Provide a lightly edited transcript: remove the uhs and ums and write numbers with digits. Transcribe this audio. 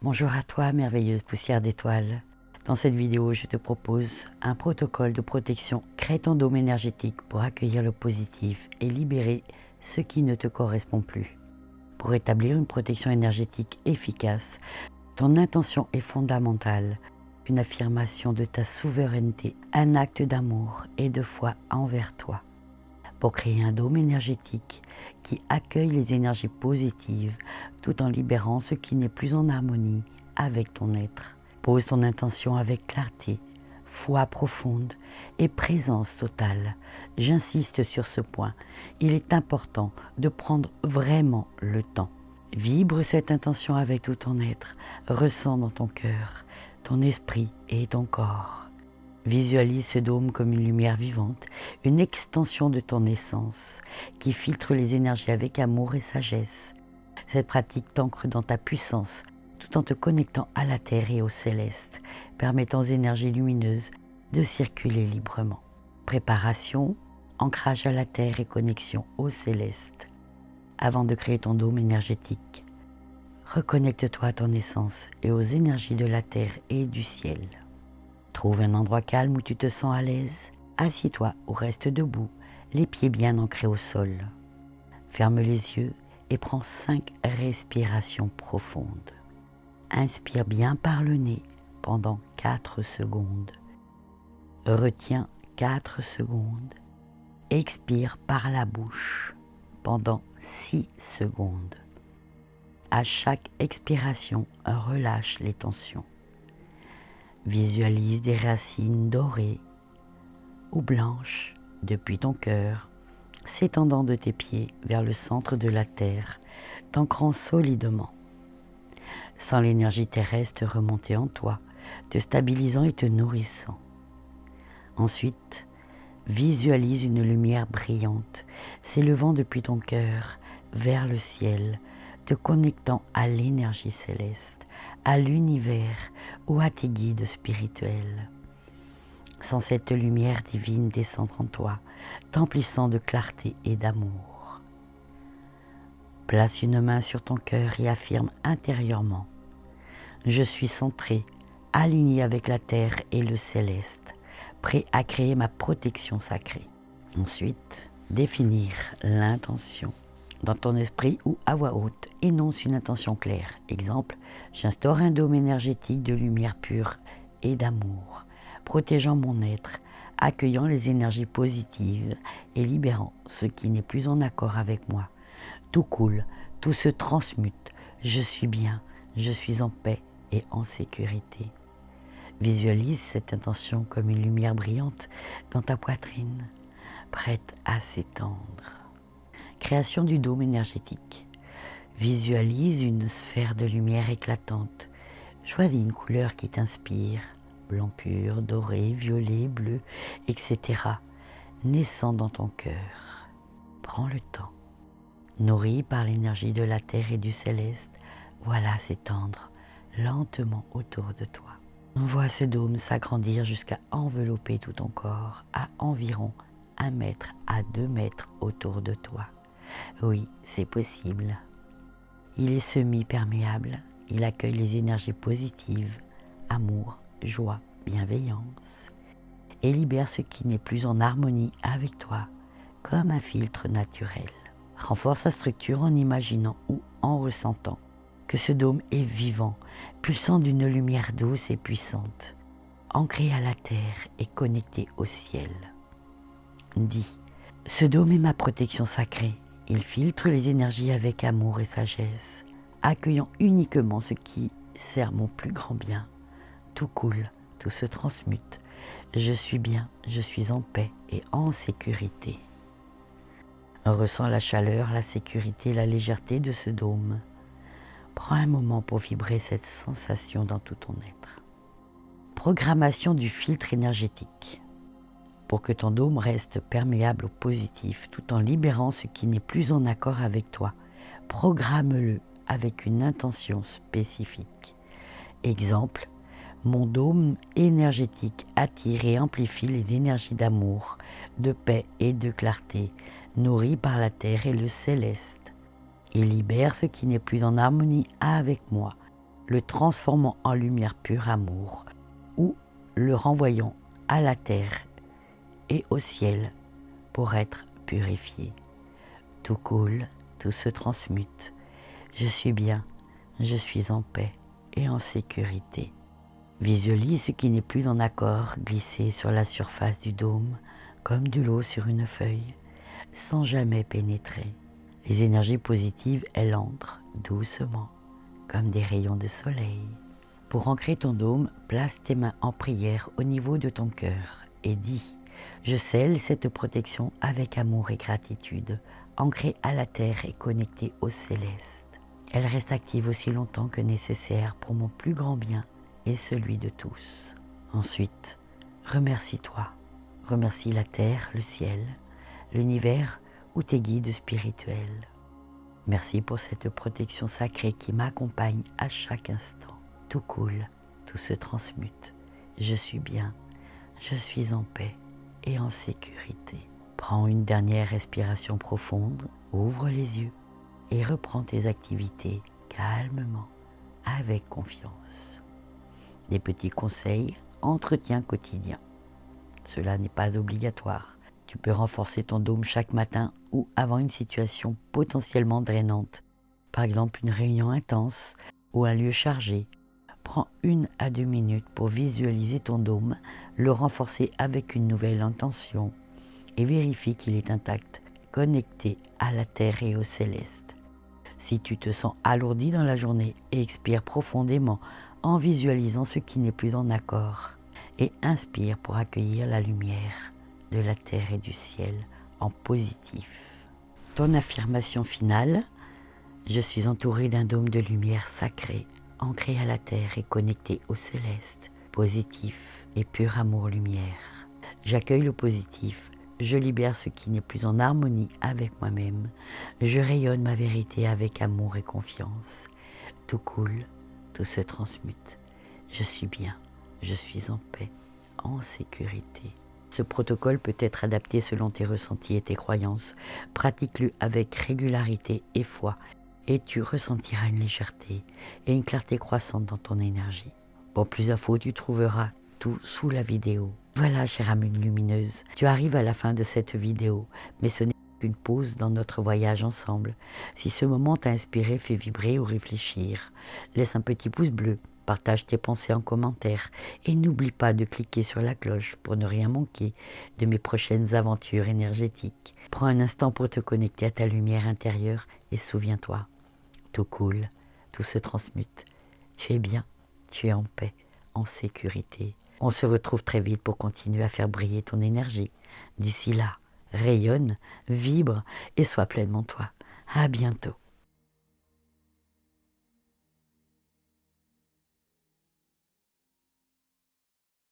Bonjour à toi, merveilleuse poussière d'étoiles. Dans cette vidéo, je te propose un protocole de protection. Crée ton dôme énergétique pour accueillir le positif et libérer ce qui ne te correspond plus. Pour établir une protection énergétique efficace, ton intention est fondamentale. Une affirmation de ta souveraineté, un acte d'amour et de foi envers toi. Pour créer un dôme énergétique qui accueille les énergies positives tout en libérant ce qui n'est plus en harmonie avec ton être. Pose ton intention avec clarté, foi profonde et présence totale. J'insiste sur ce point, il est important de prendre vraiment le temps. Vibre cette intention avec tout ton être, ressens dans ton cœur, ton esprit et ton corps. Visualise ce dôme comme une lumière vivante, une extension de ton essence qui filtre les énergies avec amour et sagesse. Cette pratique t'ancre dans ta puissance tout en te connectant à la terre et au céleste, permettant aux énergies lumineuses de circuler librement. Préparation, ancrage à la terre et connexion au céleste. Avant de créer ton dôme énergétique, reconnecte-toi à ton essence et aux énergies de la terre et du ciel. Trouve un endroit calme où tu te sens à l'aise. Assis-toi ou reste debout, les pieds bien ancrés au sol. Ferme les yeux et prends 5 respirations profondes. Inspire bien par le nez pendant 4 secondes. Retiens 4 secondes. Expire par la bouche pendant 6 secondes. À chaque expiration, relâche les tensions. Visualise des racines dorées ou blanches depuis ton cœur, s'étendant de tes pieds vers le centre de la terre, t'ancrant solidement. Sens l'énergie terrestre remonter en toi, te stabilisant et te nourrissant. Ensuite, visualise une lumière brillante s'élevant depuis ton cœur vers le ciel, te connectant à l'énergie céleste, à l'univers ou à tes guides spirituels. Sens cette lumière divine descendre en toi, t'emplissant de clarté et d'amour. Place une main sur ton cœur et affirme intérieurement « Je suis centré, aligné avec la terre et le céleste, prêt à créer ma protection sacrée. » Ensuite, définir l'intention. Dans ton esprit ou à voix haute, énonce une intention claire. Exemple, j'instaure un dôme énergétique de lumière pure et d'amour, protégeant mon être, accueillant les énergies positives et libérant ce qui n'est plus en accord avec moi. Tout coule, tout se transmute, je suis bien, je suis en paix et en sécurité. Visualise cette intention comme une lumière brillante dans ta poitrine, prête à s'étendre. Création du dôme énergétique. Visualise une sphère de lumière éclatante. Choisis une couleur qui t'inspire, blanc pur, doré, violet, bleu, etc. naissant dans ton cœur. Prends le temps. Nourri par l'énergie de la terre et du céleste, voilà s'étendre lentement autour de toi. On voit ce dôme s'agrandir jusqu'à envelopper tout ton corps à environ 1 mètre à 2 mètres autour de toi. Oui, c'est possible. Il est semi-perméable, il accueille les énergies positives, amour, joie, bienveillance, et libère ce qui n'est plus en harmonie avec toi, comme un filtre naturel. Renforce sa structure en imaginant ou en ressentant que ce dôme est vivant, pulsant d'une lumière douce et puissante, ancré à la terre et connecté au ciel. Dis, ce dôme est ma protection sacrée. Il filtre les énergies avec amour et sagesse, accueillant uniquement ce qui sert mon plus grand bien. Tout coule, tout se transmute. Je suis bien, je suis en paix et en sécurité. Ressens la chaleur, la sécurité, la légèreté de ce dôme. Prends un moment pour vibrer cette sensation dans tout ton être. Programmation du filtre énergétique. Pour que ton dôme reste perméable au positif tout en libérant ce qui n'est plus en accord avec toi, programme-le avec une intention spécifique. Exemple, mon dôme énergétique attire et amplifie les énergies d'amour, de paix et de clarté, nourries par la terre et le céleste. Il libère ce qui n'est plus en harmonie avec moi, le transformant en lumière pure amour ou le renvoyant à la terre et au ciel pour être purifié. Tout coule, tout se transmute. Je suis bien, je suis en paix et en sécurité. Visualise ce qui n'est plus en accord glisser sur la surface du dôme comme de l'eau sur une feuille, sans jamais pénétrer. Les énergies positives, elles entrent doucement, comme des rayons de soleil. Pour ancrer ton dôme, place tes mains en prière au niveau de ton cœur et dis « Je scelle cette protection avec amour et gratitude, ancrée à la terre et connectée au céleste. Elle reste active aussi longtemps que nécessaire pour mon plus grand bien et celui de tous. » Ensuite, remercie-toi. Remercie la terre, le ciel, l'univers ou tes guides spirituels. Merci pour cette protection sacrée qui m'accompagne à chaque instant. Tout coule, tout se transmute. Je suis bien, je suis en paix et en sécurité. Prends une dernière respiration profonde, ouvre les yeux et reprends tes activités calmement, avec confiance. Des petits conseils, entretien quotidien. Cela n'est pas obligatoire. Tu peux renforcer ton dôme chaque matin ou avant une situation potentiellement drainante. Par exemple, une réunion intense ou un lieu chargé. Prends 1 à 2 minutes pour visualiser ton dôme, le renforcer avec une nouvelle intention et vérifie qu'il est intact, connecté à la terre et au céleste. Si tu te sens alourdi dans la journée, expire profondément en visualisant ce qui n'est plus en accord et inspire pour accueillir la lumière de la terre et du ciel en positif. Ton affirmation finale, je suis entouré d'un dôme de lumière sacrée, ancré à la terre et connecté au céleste, positif et pur amour-lumière. J'accueille le positif, je libère ce qui n'est plus en harmonie avec moi-même, je rayonne ma vérité avec amour et confiance. Tout coule, tout se transmute. Je suis bien, je suis en paix, en sécurité. Ce protocole peut être adapté selon tes ressentis et tes croyances. Pratique-le avec régularité et foi et tu ressentiras une légèreté et une clarté croissante dans ton énergie. Pour plus d'infos, tu trouveras tout sous la vidéo. Voilà, chère âme lumineuse, tu arrives à la fin de cette vidéo, mais ce n'est qu'une pause dans notre voyage ensemble. Si ce moment t'a inspiré, fait vibrer ou réfléchir, laisse un petit pouce bleu, partage tes pensées en commentaire et n'oublie pas de cliquer sur la cloche pour ne rien manquer de mes prochaines aventures énergétiques. Prends un instant pour te connecter à ta lumière intérieure et souviens-toi, tout coule, tout se transmute. Tu es bien, tu es en paix, en sécurité. On se retrouve très vite pour continuer à faire briller ton énergie. D'ici là, rayonne, vibre et sois pleinement toi. À bientôt.